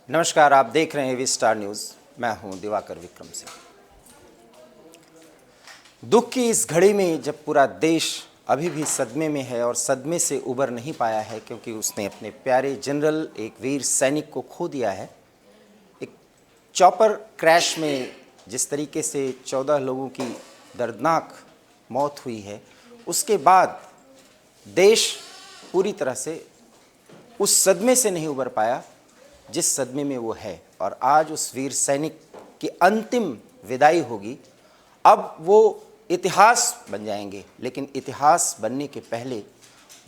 नमस्कार, आप देख रहे हैं वी स्टार न्यूज़। मैं हूं दिवाकर विक्रम सिंह। दुख की इस घड़ी में जब पूरा देश अभी भी सदमे में है और सदमे से उबर नहीं पाया है क्योंकि उसने अपने प्यारे जनरल, एक वीर सैनिक को खो दिया है। एक चॉपर क्रैश में जिस तरीके से 14 लोगों की दर्दनाक मौत हुई है, उसके बाद देश पूरी तरह से उस सदमे से नहीं उबर पाया जिस सदमे में वो है। और आज उस वीर सैनिक की अंतिम विदाई होगी। अब वो इतिहास बन जाएंगे, लेकिन इतिहास बनने के पहले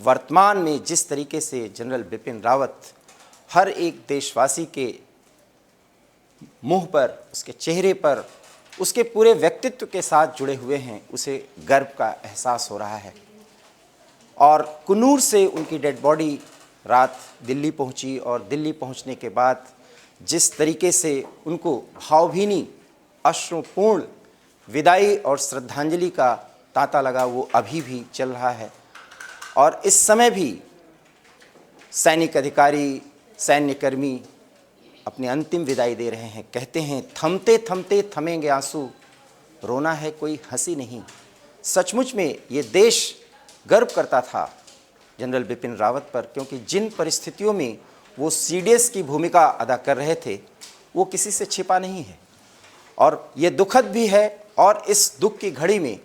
वर्तमान में जिस तरीके से जनरल बिपिन रावत हर एक देशवासी के मुंह पर, उसके चेहरे पर, उसके पूरे व्यक्तित्व के साथ जुड़े हुए हैं, उसे गर्व का एहसास हो रहा है। और कुन्नूर से उनकी डेड बॉडी रात दिल्ली पहुंची और दिल्ली पहुंचने के बाद जिस तरीके से उनको भावभीनी, अश्रुपूर्ण विदाई और श्रद्धांजलि का तांता लगा, वो अभी भी चल रहा है। और इस समय भी सैनिक अधिकारी, सैन्यकर्मी अपनी अंतिम विदाई दे रहे हैं। कहते हैं, थमते थमते थमेंगे आंसू, रोना है कोई हंसी नहीं। सचमुच में ये देश गर्व करता था जनरल बिपिन रावत पर, क्योंकि जिन परिस्थितियों में वो सीडीएस की भूमिका अदा कर रहे थे वो किसी से छिपा नहीं है। और ये दुखद भी है और इस दुख की घड़ी में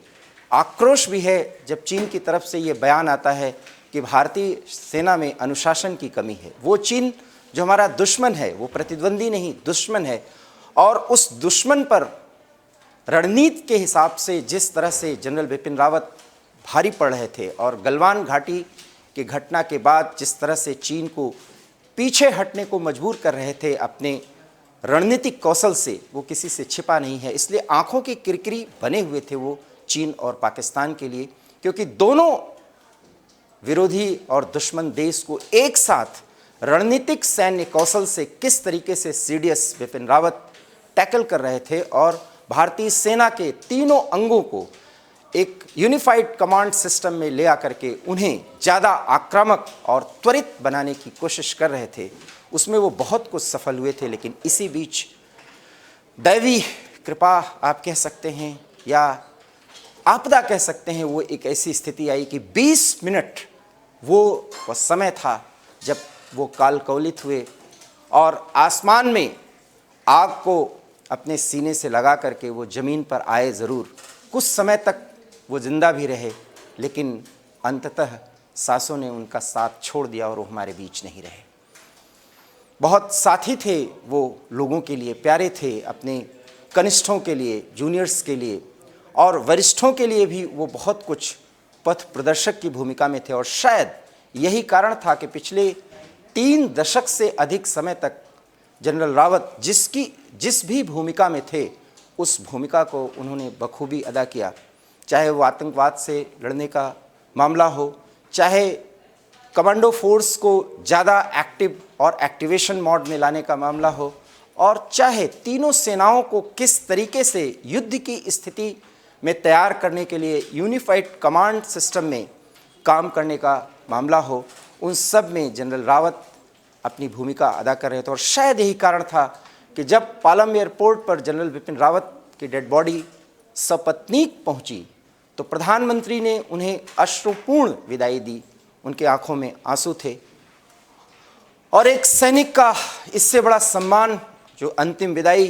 आक्रोश भी है जब चीन की तरफ से ये बयान आता है कि भारतीय सेना में अनुशासन की कमी है। वो चीन जो हमारा दुश्मन है, वो प्रतिद्वंदी नहीं, दुश्मन है। और उस दुश्मन पर रणनीति के हिसाब से जिस तरह से जनरल बिपिन रावत भारी पड़ रहे थे और गलवान घाटी की घटना के बाद जिस तरह से चीन को पीछे हटने को मजबूर कर रहे थे अपने रणनीतिक कौशल से, वो किसी से छिपा नहीं है। इसलिए आंखों की किरकिरी बने हुए थे वो चीन और पाकिस्तान के लिए, क्योंकि दोनों विरोधी और दुश्मन देश को एक साथ रणनीतिक सैन्य कौशल से किस तरीके से सीडीएस बिपिन रावत टैकल कर रहे थे और भारतीय सेना के तीनों अंगों को एक यूनिफाइड कमांड सिस्टम में ले आकर के उन्हें ज़्यादा आक्रामक और त्वरित बनाने की कोशिश कर रहे थे, उसमें वो बहुत कुछ सफल हुए थे। लेकिन इसी बीच दैवी कृपा आप कह सकते हैं या आपदा कह सकते हैं, वो एक ऐसी स्थिति आई कि 20 मिनट वो समय था जब वो कालकौलित हुए और आसमान में आग को अपने सीने से लगा करके वो ज़मीन पर आए ज़रूर। कुछ समय तक वो जिंदा भी रहे, लेकिन अंततः सांसों ने उनका साथ छोड़ दिया और वो हमारे बीच नहीं रहे। बहुत साथी थे वो लोगों के लिए, प्यारे थे अपने कनिष्ठों के लिए, जूनियर्स के लिए और वरिष्ठों के लिए भी वो बहुत कुछ पथ प्रदर्शक की भूमिका में थे। और शायद यही कारण था कि पिछले 3 दशक से अधिक समय तक जनरल रावत जिस भी भूमिका में थे, उस भूमिका को उन्होंने बखूबी अदा किया। चाहे वो आतंकवाद से लड़ने का मामला हो, चाहे कमांडो फोर्स को ज़्यादा एक्टिव और एक्टिवेशन मोड में लाने का मामला हो, और चाहे तीनों सेनाओं को किस तरीके से युद्ध की स्थिति में तैयार करने के लिए यूनिफाइड कमांड सिस्टम में काम करने का मामला हो, उन सब में जनरल रावत अपनी भूमिका अदा कर रहे थे। और शायद यही कारण था कि जब पालम एयरपोर्ट पर जनरल बिपिन रावत की डेड बॉडी सपत्नीक पहुंची तो प्रधानमंत्री ने उन्हें अश्रुपूर्ण विदाई दी। उनके आंखों में आंसू थे। और एक सैनिक का इससे बड़ा सम्मान, जो अंतिम विदाई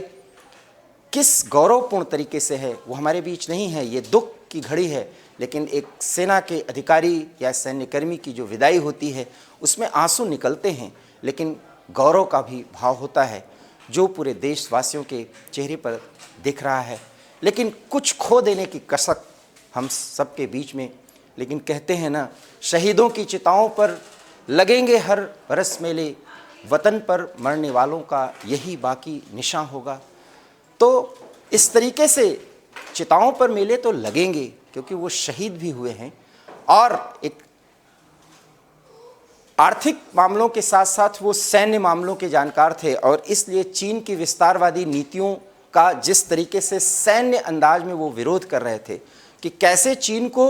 किस गौरवपूर्ण तरीके से है, वो हमारे बीच नहीं है। ये दुख की घड़ी है, लेकिन एक सेना के अधिकारी या सैन्यकर्मी की जो विदाई होती है उसमें आंसू निकलते हैं, लेकिन गौरव का भी भाव होता है जो पूरे देशवासियों के चेहरे पर दिख रहा है। लेकिन कुछ खो देने की कसक हम सबके बीच में। लेकिन कहते हैं ना, शहीदों की चिताओं पर लगेंगे हर बरस मेले, वतन पर मरने वालों का यही बाकी निशान होगा। तो इस तरीके से चिताओं पर मेले तो लगेंगे क्योंकि वो शहीद भी हुए हैं और एक आर्थिक मामलों के साथ साथ वो सैन्य मामलों के जानकार थे। और इसलिए चीन की विस्तारवादी नीतियों का जिस तरीके से सैन्य अंदाज में वो विरोध कर रहे थे कि कैसे चीन को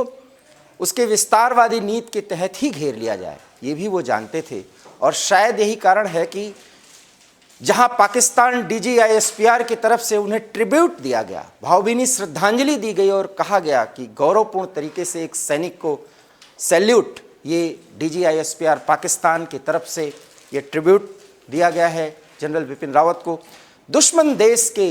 उसके विस्तारवादी नीति के तहत ही घेर लिया जाए, ये भी वो जानते थे। और शायद यही कारण है कि जहां पाकिस्तान DGISPR की तरफ से उन्हें ट्रिब्यूट दिया गया, भावभीनी श्रद्धांजलि दी गई और कहा गया कि गौरवपूर्ण तरीके से एक सैनिक को सैल्यूट, ये DGISPR पाकिस्तान की तरफ से ये ट्रिब्यूट दिया गया है जनरल बिपिन रावत को। दुश्मन देश के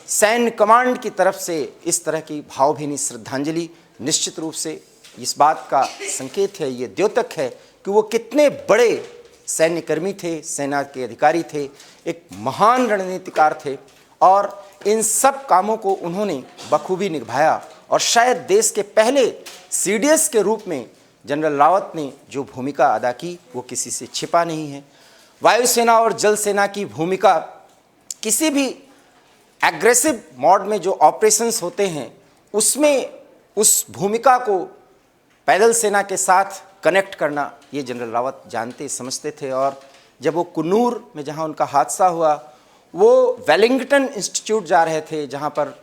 सैन्य कमांड की तरफ से इस तरह की भावभीनी श्रद्धांजलि निश्चित रूप से इस बात का संकेत है, ये द्योतक है कि वो कितने बड़े सैन्यकर्मी थे, सेना के अधिकारी थे, एक महान रणनीतिकार थे और इन सब कामों को उन्होंने बखूबी निभाया। और शायद देश के पहले CDS के रूप में जनरल रावत ने जो भूमिका अदा की वो किसी से छिपा नहीं है। वायुसेना और जल सेना की भूमिका किसी भी एग्रेसिव मोड में जो ऑपरेशंस होते हैं उसमें उस भूमिका को पैदल सेना के साथ कनेक्ट करना ये जनरल रावत जानते समझते थे। और जब वो कुन्नूर में जहाँ उनका हादसा हुआ, वो वेलिंगटन इंस्टीट्यूट जा रहे थे जहाँ पर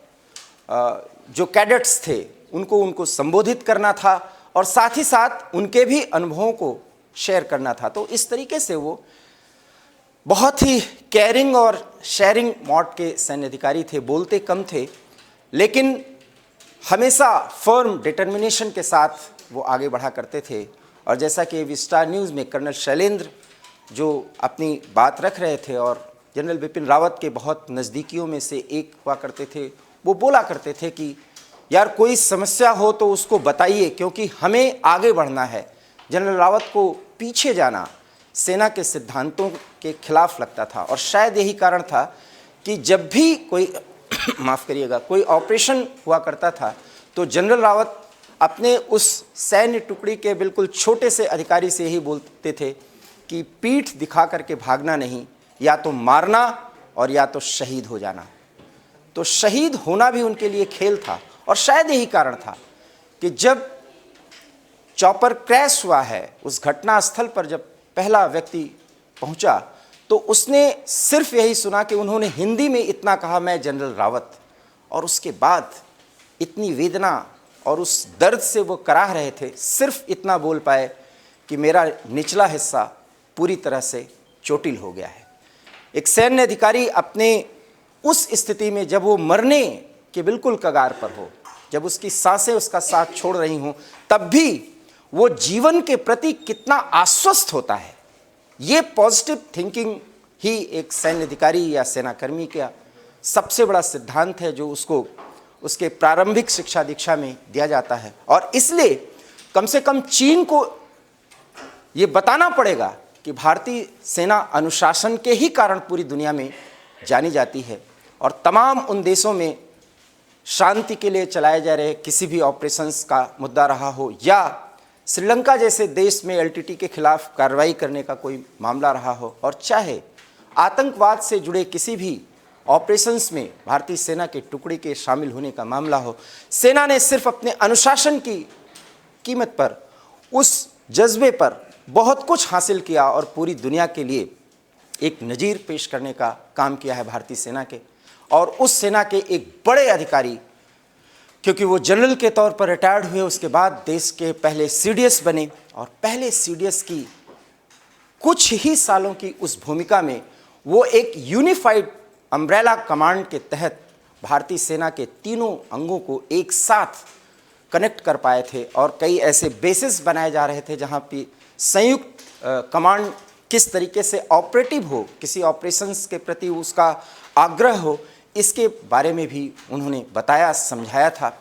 जो कैडेट्स थे उनको संबोधित करना था और साथ ही साथ उनके भी अनुभवों को शेयर करना था। तो इस तरीके से वो बहुत ही केयरिंग और शेयरिंग मोड के सैन्य अधिकारी थे, बोलते कम थे लेकिन हमेशा फर्म डिटर्मिनेशन के साथ वो आगे बढ़ा करते थे। और जैसा कि विस्टार न्यूज़ में कर्नल शैलेंद्र जो अपनी बात रख रहे थे और जनरल बिपिन रावत के बहुत नज़दीकियों में से एक हुआ करते थे, वो बोला करते थे कि यार कोई समस्या हो तो उसको बताइए क्योंकि हमें आगे बढ़ना है। जनरल रावत को पीछे जाना सेना के सिद्धांतों के खिलाफ लगता था और शायद यही कारण था कि जब भी कोई माफ़ करिएगा कोई ऑपरेशन हुआ करता था तो जनरल रावत अपने उस सैन्य टुकड़ी के बिल्कुल छोटे से अधिकारी से यही बोलते थे कि पीठ दिखा करके भागना नहीं, या तो मारना और या तो शहीद हो जाना। तो शहीद होना भी उनके लिए खेल था और शायद यही कारण था कि जब चॉपर क्रैश हुआ है, उस घटना स्थल पर जब पहला व्यक्ति पहुंचा तो उसने सिर्फ यही सुना कि उन्होंने हिंदी में इतना कहा, मैं जनरल रावत, और उसके बाद इतनी वेदना और उस दर्द से वो कराह रहे थे, सिर्फ इतना बोल पाए कि मेरा निचला हिस्सा पूरी तरह से चोटिल हो गया है। एक सैन्य अधिकारी अपने उस स्थिति में जब वो मरने के बिल्कुल कगार पर हो, जब उसकी सांसें उसका साथ छोड़ रही हों, तब भी वो जीवन के प्रति कितना आश्वस्त होता है। ये पॉजिटिव थिंकिंग ही एक सैन्य अधिकारी या सेनाकर्मी का सबसे बड़ा सिद्धांत है जो उसको उसके प्रारंभिक शिक्षा दीक्षा में दिया जाता है। और इसलिए कम से कम चीन को ये बताना पड़ेगा कि भारतीय सेना अनुशासन के ही कारण पूरी दुनिया में जानी जाती है और तमाम उन देशों में शांति के लिए चलाए जा रहे किसी भी ऑपरेशंस का मुद्दा रहा हो या श्रीलंका जैसे देश में LTT के खिलाफ कार्रवाई करने का कोई मामला रहा हो, और चाहे आतंकवाद से जुड़े किसी भी ऑपरेशंस में भारतीय सेना के टुकड़ी के शामिल होने का मामला हो, सेना ने सिर्फ अपने अनुशासन की कीमत पर, उस जज्बे पर बहुत कुछ हासिल किया और पूरी दुनिया के लिए एक नज़ीर पेश करने का काम किया है भारतीय सेना के। और उस सेना के एक बड़े अधिकारी, क्योंकि वो जनरल के तौर पर रिटायर्ड हुए, उसके बाद देश के पहले CDS बने और पहले CDS की कुछ ही सालों की उस भूमिका में वो एक यूनिफाइड अम्ब्रेला कमांड के तहत भारतीय सेना के तीनों अंगों को एक साथ कनेक्ट कर पाए थे और कई ऐसे बेसिस बनाए जा रहे थे जहां पे संयुक्त कमांड किस तरीके से ऑपरेटिव हो, किसी ऑपरेशंस के प्रति उसका आग्रह हो, इसके बारे में भी उन्होंने बताया, समझाया था।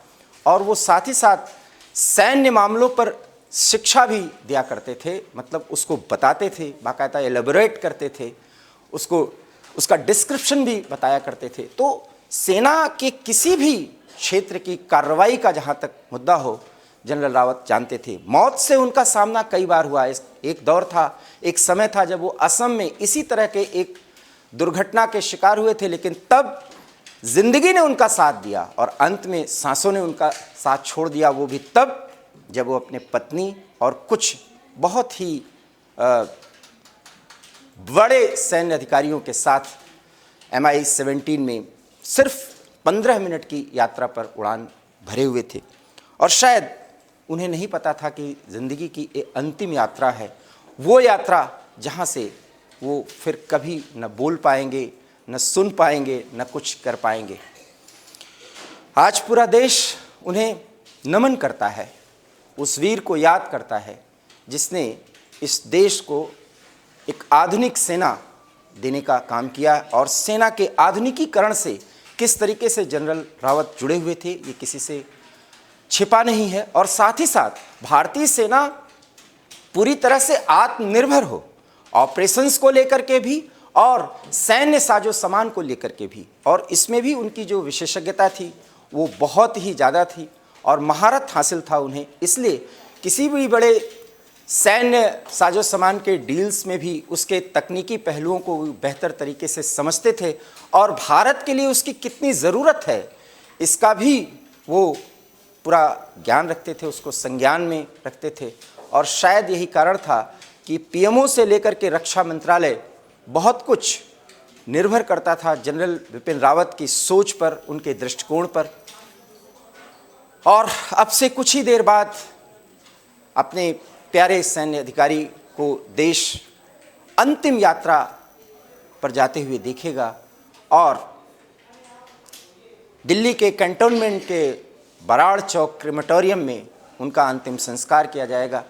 और वो साथ ही साथ सैन्य मामलों पर शिक्षा भी दिया करते थे, मतलब उसको बताते थे, बाकायदा एलेबोरेट करते थे, उसका डिस्क्रिप्शन भी बताया करते थे। तो सेना के किसी भी क्षेत्र की कार्रवाई का जहाँ तक मुद्दा हो, जनरल रावत जानते थे। मौत से उनका सामना कई बार हुआ। एक दौर था, एक समय था जब वो असम में इसी तरह के एक दुर्घटना के शिकार हुए थे, लेकिन तब जिंदगी ने उनका साथ दिया और अंत में सांसों ने उनका साथ छोड़ दिया। वो भी तब जब वो अपने पत्नी और कुछ बहुत ही बड़े सैन्य अधिकारियों के साथ MI-17 में सिर्फ 15 मिनट की यात्रा पर उड़ान भरे हुए थे और शायद उन्हें नहीं पता था कि ज़िंदगी की ये अंतिम यात्रा है, वो यात्रा जहाँ से वो फिर कभी न बोल पाएंगे, न सुन पाएंगे, न कुछ कर पाएंगे। आज पूरा देश उन्हें नमन करता है, उस वीर को याद करता है जिसने इस देश को एक आधुनिक सेना देने का काम किया। और सेना के आधुनिकीकरण से किस तरीके से जनरल रावत जुड़े हुए थे ये किसी से छिपा नहीं है। और साथ ही साथ भारतीय सेना पूरी तरह से आत्मनिर्भर हो, ऑपरेशंस को लेकर के भी और सैन्य साजो सामान को लेकर के भी। और इसमें भी उनकी जो विशेषज्ञता थी वो बहुत ही ज़्यादा थी और महारत हासिल था उन्हें। इसलिए किसी भी बड़े सैन्य साजो सामान के डील्स में भी उसके तकनीकी पहलुओं को बेहतर तरीके से समझते थे और भारत के लिए उसकी कितनी ज़रूरत है इसका भी वो पूरा ज्ञान रखते थे, उसको संज्ञान में रखते थे। और शायद यही कारण था कि पीएमओ से लेकर के रक्षा मंत्रालय बहुत कुछ निर्भर करता था जनरल बिपिन रावत की सोच पर, उनके दृष्टिकोण पर। और अब से कुछ ही देर बाद अपने प्यारे सैन्य अधिकारी को देश अंतिम यात्रा पर जाते हुए देखेगा और दिल्ली के कैंटोनमेंट के बराड़ चौक क्रेमेटोरियम में उनका अंतिम संस्कार किया जाएगा।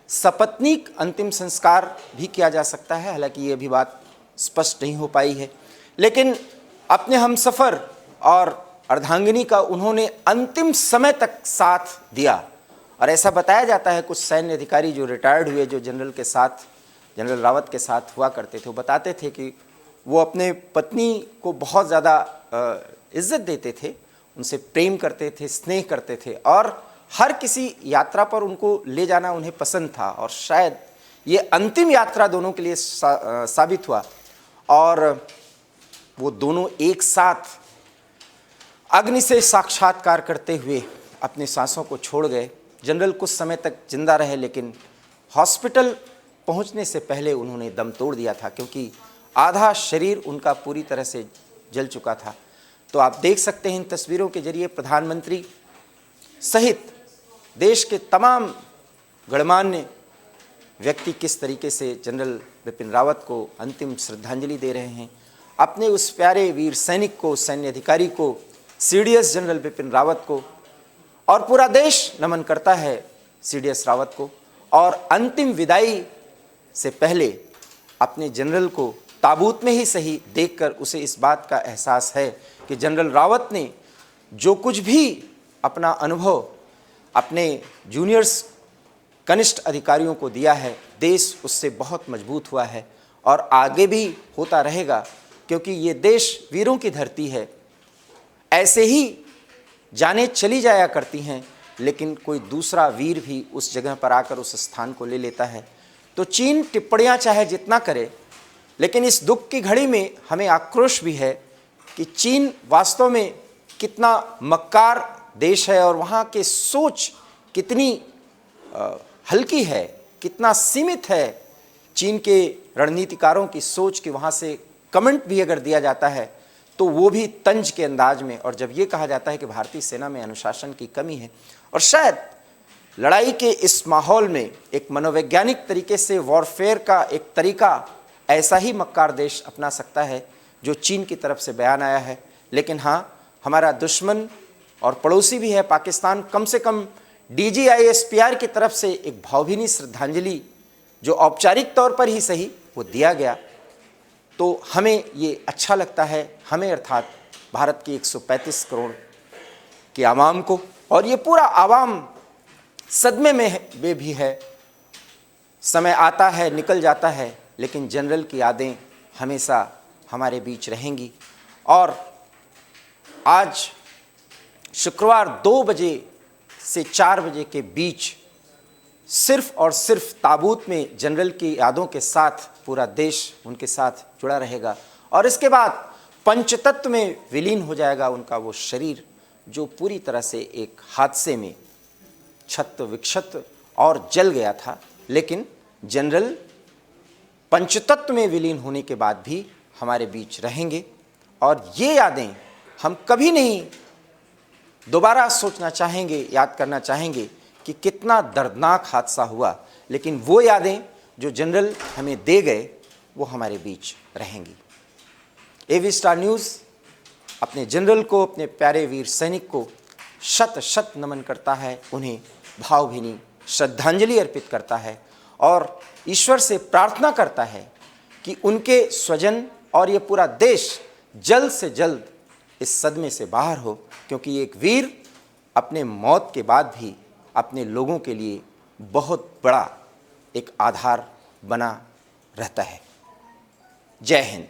सपत्नीक अंतिम संस्कार भी किया जा सकता है, हालांकि ये अभी बात स्पष्ट नहीं हो पाई है। लेकिन अपने हमसफ़र और अर्धांगिनी का उन्होंने अंतिम समय तक साथ दिया। और ऐसा बताया जाता है कुछ सैन्य अधिकारी जो रिटायर्ड हुए, जो जनरल रावत के साथ हुआ करते थे, वो बताते थे कि वो अपने पत्नी को बहुत ज़्यादा इज्जत देते थे, उनसे प्रेम करते थे, स्नेह करते थे और हर किसी यात्रा पर उनको ले जाना उन्हें पसंद था। और शायद ये अंतिम यात्रा दोनों के लिए साबित हुआ और वो दोनों एक साथ अग्नि से साक्षात्कार करते हुए अपनी सांसों को छोड़ गए। जनरल कुछ समय तक जिंदा रहे लेकिन हॉस्पिटल पहुंचने से पहले उन्होंने दम तोड़ दिया था, क्योंकि आधा शरीर उनका पूरी तरह से जल चुका था। तो आप देख सकते हैं इन तस्वीरों के जरिए प्रधानमंत्री सहित देश के तमाम गणमान्य व्यक्ति किस तरीके से जनरल बिपिन रावत को अंतिम श्रद्धांजलि दे रहे हैं। अपने उस प्यारे वीर सैनिक को, सैन्य अधिकारी को, सीडीएस जनरल बिपिन रावत को, और पूरा देश नमन करता है सीडीएस रावत को। और अंतिम विदाई से पहले अपने जनरल को ताबूत में ही सही देखकर उसे इस बात का एहसास है कि जनरल रावत ने जो कुछ भी अपना अनुभव अपने जूनियर्स कनिष्ठ अधिकारियों को दिया है, देश उससे बहुत मजबूत हुआ है और आगे भी होता रहेगा, क्योंकि ये देश वीरों की धरती है। ऐसे ही जाने चली जाया करती हैं, लेकिन कोई दूसरा वीर भी उस जगह पर आकर उस स्थान को ले लेता है। तो चीन टिप्पणियां चाहे जितना करे, लेकिन इस दुख की घड़ी में हमें आक्रोश भी है कि चीन वास्तव में कितना मक्कार देश है और वहाँ के सोच कितनी हल्की है, कितना सीमित है चीन के रणनीतिकारों की सोच कि वहाँ से कमेंट भी अगर दिया जाता है तो वो भी तंज के अंदाज में। और जब ये कहा जाता है कि भारतीय सेना में अनुशासन की कमी है, और शायद लड़ाई के इस माहौल में एक मनोवैज्ञानिक तरीके से वॉरफेयर का एक तरीका ऐसा ही मक्कार देश अपना सकता है जो चीन की तरफ से बयान आया है। लेकिन हाँ, हमारा दुश्मन और पड़ोसी भी है पाकिस्तान, कम से कम DGISPR की तरफ से एक भावभीनी श्रद्धांजलि जो औपचारिक तौर पर ही सही वो दिया गया, तो हमें ये अच्छा लगता है, हमें अर्थात भारत की 135 करोड़ की आवाम को। और ये पूरा आवाम सदमे में भी है। समय आता है, निकल जाता है, लेकिन जनरल की यादें हमेशा हमारे बीच रहेंगी। और आज शुक्रवार 2 बजे से 4 बजे के बीच सिर्फ और सिर्फ ताबूत में जनरल की यादों के साथ पूरा देश उनके साथ जुड़ा रहेगा। और इसके बाद पंचतत्व में विलीन हो जाएगा उनका वो शरीर जो पूरी तरह से एक हादसे में क्षत विक्षत और जल गया था। लेकिन जनरल पंचतत्व में विलीन होने के बाद भी हमारे बीच रहेंगे और ये यादें हम कभी नहीं दोबारा सोचना चाहेंगे, याद करना चाहेंगे कि कितना दर्दनाक हादसा हुआ। लेकिन वो यादें जो जनरल हमें दे गए वो हमारे बीच रहेंगी। एवी स्टार न्यूज़ अपने जनरल को, अपने प्यारे वीर सैनिक को शत शत नमन करता है, उन्हें भावभीनी श्रद्धांजलि अर्पित करता है और ईश्वर से प्रार्थना करता है कि उनके स्वजन और ये पूरा देश जल्द से जल्द इस सदमे से बाहर हो, क्योंकि एक वीर अपने मौत के बाद भी अपने लोगों के लिए बहुत बड़ा एक आधार बना रहता है। जय हिंद।